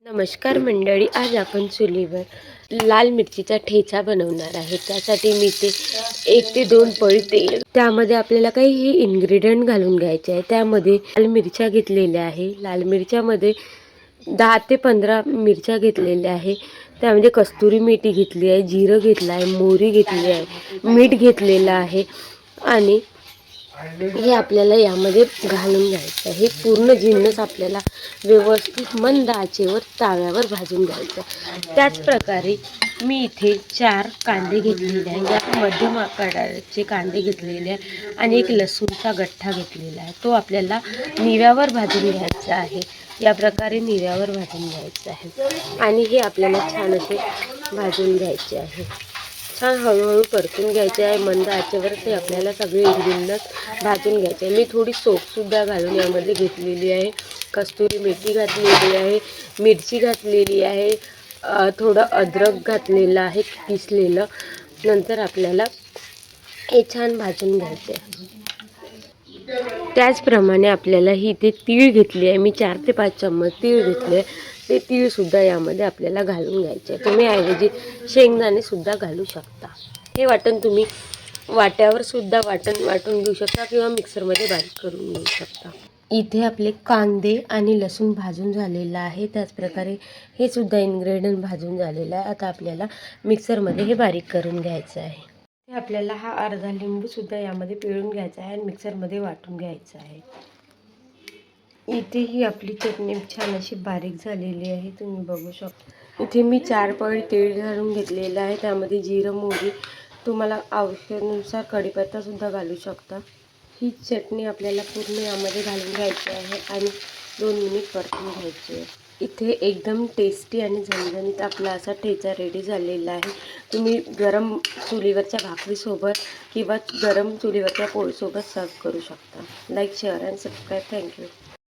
नमस्कार मंडळी, आज आपण चुलीवर लाल मिरचीचा ठेचा बनवणार आहे। त्यासाठी मी ते 1 ते 2 पळी तेल, त्यामध्ये आपल्याला काही हे इन्ग्रेडियंट घालून घ्यायचे आहे। त्यामध्ये लाल मिरच्या घेतलेल्या आहे। लाल मिरच्यामध्ये 10 ते 15 मिरच्या घेतलेल्या आहे। त्यामध्ये कस्तुरी मेथी घेतली आहे, जिरं घेतलं आहे, मोहरी घेतली आहे, मीठ घेतलेलं आहे आणि हे आपल्याला यामध्ये घालून घ्यायचं आहे। हे पूर्ण जिन्नस आपल्याला व्यवस्थित मंद आचेवर तव्यावर भाजून घ्यायचं। त्याच प्रकारे मी इथे 4 कांदे घेतलेले आहे, या मध्यम आकाराचे कांदे घेतलेले आहे आणि एक लसूणचा गठ्ठा घेतलेला आहे। तो आपल्याला निव्यावर भाजून घ्यायचा आहे। या प्रकारे निव्यावर भाजून घ्यायचं आहे आणि हे आपल्याला छान असे भाजून घ्यायचे आहे। छान हळूहळू परतून घ्यायचे आहे। मंद आचेवर ते आपल्याला सगळे जिन्नस भाजून घ्यायचे आहे। मी थोडी सोपसुद्धा घालून यामध्ये घेतलेली आहे। कस्तुरी मेथी घातलेली आहे, मिरची घातलेली आहे, थोडं अद्रक घातलेलं आहे किसलेलं। नंतर आपल्याला हे छान भाजून घ्यायचे आहे। त्याचप्रमाणे आपल्याला ही इथे तीळ घेतली आहे। मी 4 ते 5 चम्मच तीळ घेतले। ते तीळसुद्धा यामध्ये आपल्याला घालून घ्यायचे आहे। तुम्ही ऐवजी शेंगदाणे सुद्धा घालू शकता। हे वाटण तुम्ही वाट्यावर सुद्धा वाटून घेऊ शकता किंवा मिक्सरमध्ये बारीक करून घेऊ शकता। इथे आपले कांदे आणि लसूण भाजून झालेला आहे। त्याचप्रकारे हे सुद्धा इन्ग्रेडियंट भाजून झालेलं आहे। आता आपल्याला मिक्सरमध्ये हे बारीक करून घ्यायचं आहे। आपल्याला हा अर्धा लिंबू सुद्धा यामध्ये पिळून घ्यायचा आहे आणि मिक्सरमध्ये वाटून घ्यायचा आहे। इथे ही आपली चटणी छान अशी बारीक झालेली आहे, तुम्ही बघू शकता। इथे मी 4 पळी तेल घालून घेतलेलं आहे। त्यामध्ये जिरं, मोहरी, तुम्हाला आवश्यकतेनुसार कढीपत्ता सुद्धा घालू शकता। ही चटणी आपल्याला पूर्ण यामध्ये घालून घ्यायची आहे आणि 2 मिनिट परतून घ्यायची आहे। इथे एकदम टेस्टी आणि झणझणीत आपला असा ठेचा रेडी झालेला आहे। तुम्ही गरम चुलीवरच्या भाकरीसोबत किंवा गरम चुलीवरच्या पोळीसोबत सर्व करू शकता। Like, share and subscribe. Thank you.